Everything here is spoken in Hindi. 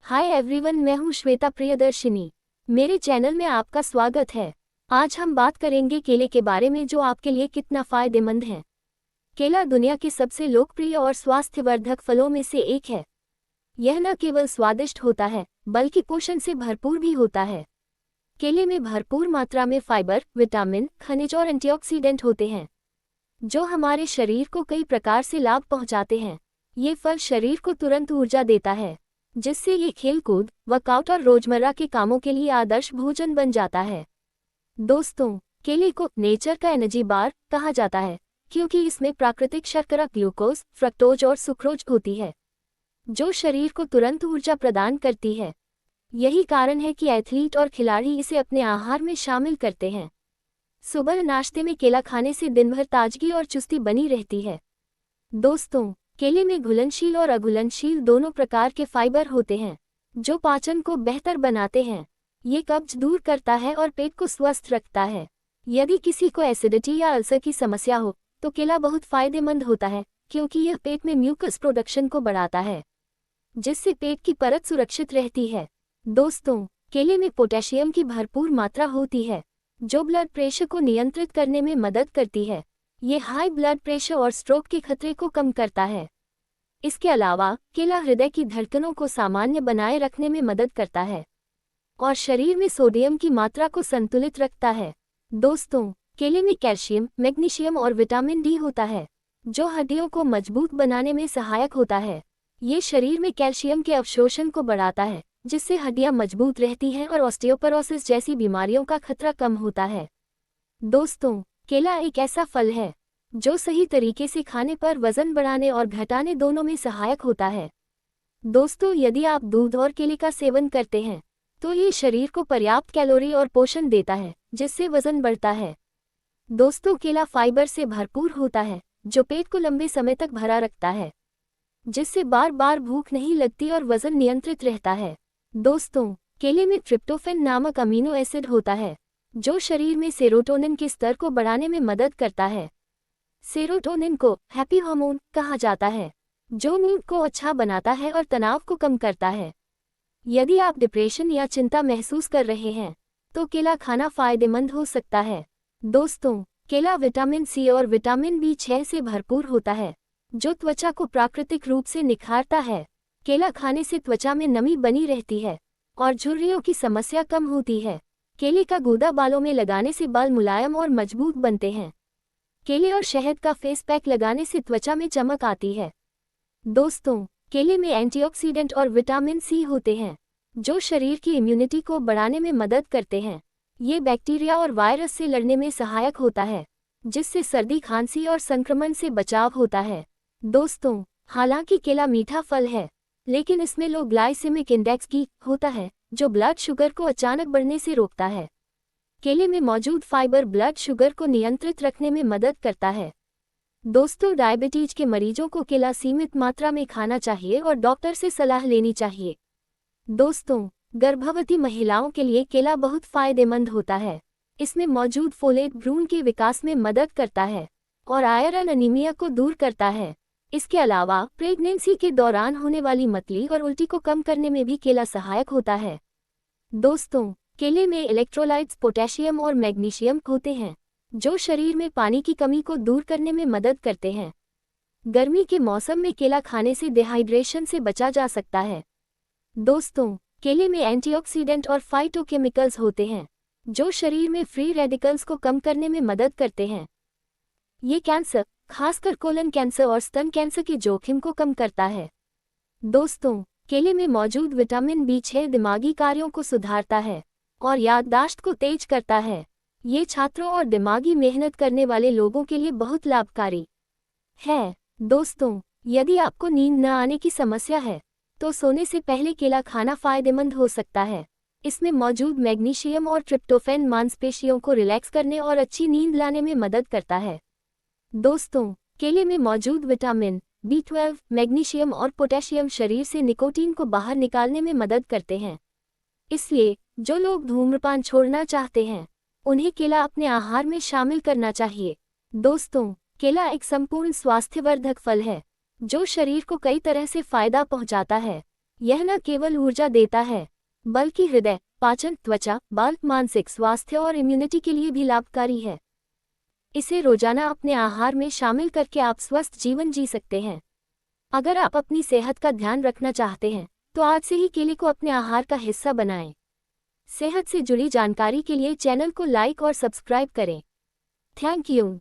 हाय एवरीवन, मैं हूँ श्वेता प्रियदर्शिनी। मेरे चैनल में आपका स्वागत है। आज हम बात करेंगे केले के बारे में, जो आपके लिए कितना फ़ायदेमंद है। केला दुनिया के सबसे लोकप्रिय और स्वास्थ्यवर्धक फलों में से एक है। यह न केवल स्वादिष्ट होता है, बल्कि पोषण से भरपूर भी होता है। केले में भरपूर मात्रा में फाइबर, विटामिन, खनिज और एंटीऑक्सीडेंट होते हैं, जो हमारे शरीर को कई प्रकार से लाभ पहुंचाते हैं। ये फल शरीर को तुरंत ऊर्जा देता है, जिससे ये खेलकूद, वर्कआउट और रोजमर्रा के कामों के लिए आदर्श भोजन बन जाता है। दोस्तों, केले को नेचर का एनर्जी बार कहा जाता है, क्योंकि इसमें प्राकृतिक शर्करा, ग्लूकोज, फ्रक्टोज और सुक्रोज होती है, जो शरीर को तुरंत ऊर्जा प्रदान करती है। यही कारण है कि एथलीट और खिलाड़ी इसे अपने आहार में शामिल करते हैं। सुबह नाश्ते में केला खाने से दिन भर ताजगी और चुस्ती बनी रहती है। दोस्तों, केले में घुलनशील और अघुलनशील दोनों प्रकार के फाइबर होते हैं, जो पाचन को बेहतर बनाते हैं। ये कब्ज दूर करता है और पेट को स्वस्थ रखता है। यदि किसी को एसिडिटी या अल्सर की समस्या हो, तो केला बहुत फायदेमंद होता है, क्योंकि यह पेट में म्यूकस प्रोडक्शन को बढ़ाता है, जिससे पेट की परत सुरक्षित रहती है। दोस्तों, केले में पोटेशियम की भरपूर मात्रा होती है, जो ब्लड प्रेशर को नियंत्रित करने में मदद करती है। ये हाई ब्लड प्रेशर और स्ट्रोक के खतरे को कम करता है। इसके अलावा केला हृदय की धड़कनों को सामान्य बनाए रखने में मदद करता है और शरीर में सोडियम की मात्रा को संतुलित रखता है। दोस्तों, केले में कैल्शियम, मैग्नीशियम और विटामिन डी होता है, जो हड्डियों को मजबूत बनाने में सहायक होता है। ये शरीर में कैल्शियम के अवशोषण को बढ़ाता है, जिससे हड्डियां मजबूत रहती हैं और ऑस्टियोपोरोसिस जैसी बीमारियों का खतरा कम होता है। दोस्तों, केला एक ऐसा फल है जो सही तरीके से खाने पर वजन बढ़ाने और घटाने दोनों में सहायक होता है। दोस्तों, यदि आप दूध और केले का सेवन करते हैं, तो ये शरीर को पर्याप्त कैलोरी और पोषण देता है, जिससे वजन बढ़ता है। दोस्तों, केला फाइबर से भरपूर होता है, जो पेट को लंबे समय तक भरा रखता है, जिससे बार बार भूख नहीं लगती और वजन नियंत्रित रहता है। दोस्तों, केले में ट्रिप्टोफैन नामक अमीनो एसिड होता है, जो शरीर में सेरोटोनिन के स्तर को बढ़ाने में मदद करता है। सेरोटोनिन को हैप्पी हार्मोन कहा जाता है, जो मूड को अच्छा बनाता है और तनाव को कम करता है। यदि आप डिप्रेशन या चिंता महसूस कर रहे हैं, तो केला खाना फायदेमंद हो सकता है। दोस्तों, केला विटामिन सी और विटामिन बी6 से भरपूर होता है, जो त्वचा को प्राकृतिक रूप से निखारता है। केला खाने से त्वचा में नमी बनी रहती है और झुर्रियों की समस्या कम होती है। केले का गूदा बालों में लगाने से बाल मुलायम और मजबूत बनते हैं। केले और शहद का फेस पैक लगाने से त्वचा में चमक आती है। दोस्तों, केले में एंटीऑक्सीडेंट और विटामिन सी होते हैं, जो शरीर की इम्यूनिटी को बढ़ाने में मदद करते हैं। ये बैक्टीरिया और वायरस से लड़ने में सहायक होता है, जिससे सर्दी, खांसी और संक्रमण से बचाव होता है। दोस्तों, हालांकि केला मीठा फल है, लेकिन इसमें लो ग्लाइसेमिक इंडेक्स की होता है, जो ब्लड शुगर को अचानक बढ़ने से रोकता है। केले में मौजूद फाइबर ब्लड शुगर को नियंत्रित रखने में मदद करता है। दोस्तों, डायबिटीज के मरीजों को केला सीमित मात्रा में खाना चाहिए और डॉक्टर से सलाह लेनी चाहिए। दोस्तों, गर्भवती महिलाओं के लिए केला बहुत फायदेमंद होता है। इसमें मौजूद फोलेट भ्रूण के विकास में मदद करता है और आयरन अनीमिया को दूर करता है। इसके अलावा प्रेगनेंसी के दौरान होने वाली मतली और उल्टी को कम करने में भी केला सहायक होता है। दोस्तों, केले में इलेक्ट्रोलाइट्स, पोटेशियम और मैग्नीशियम होते हैं, जो शरीर में पानी की कमी को दूर करने में मदद करते हैं। गर्मी के मौसम में केला खाने से डिहाइड्रेशन से बचा जा सकता है। दोस्तों, केले में एंटीऑक्सीडेंट और फाइटोकेमिकल्स होते हैं, जो शरीर में फ्री रेडिकल्स को कम करने में मदद करते हैं। ये कैंसर, खासकर कोलन कैंसर और स्तन कैंसर के जोखिम को कम करता है। दोस्तों, केले में मौजूद विटामिन बी6 दिमागी कार्यों को सुधारता है और याददाश्त को तेज करता है। ये छात्रों और दिमागी मेहनत करने वाले लोगों के लिए बहुत लाभकारी है। दोस्तों, यदि आपको नींद न आने की समस्या है, तो सोने से पहले केला खाना फायदेमंद हो सकता है। इसमें मौजूद मैग्नीशियम और ट्रिप्टोफैन मांसपेशियों को रिलैक्स करने और अच्छी नींद लाने में मदद करता है। दोस्तों, केले में मौजूद विटामिन B12, मैग्नीशियम और पोटेशियम शरीर से निकोटीन को बाहर निकालने में मदद करते हैं। इसलिए जो लोग धूम्रपान छोड़ना चाहते हैं, उन्हें केला अपने आहार में शामिल करना चाहिए। दोस्तों, केला एक संपूर्ण स्वास्थ्यवर्धक फल है, जो शरीर को कई तरह से फायदा पहुंचाता है। यह न केवल ऊर्जा देता है, बल्कि हृदय, पाचन, त्वचा, बाल, मानसिक स्वास्थ्य और इम्यूनिटी के लिए भी लाभकारी है। इसे रोजाना अपने आहार में शामिल करके आप स्वस्थ जीवन जी सकते हैं। अगर आप अपनी सेहत का ध्यान रखना चाहते हैं, तो आज से ही केले को अपने आहार का हिस्सा बनाएं। सेहत से जुड़ी जानकारी के लिए चैनल को लाइक और सब्सक्राइब करें। Thank you.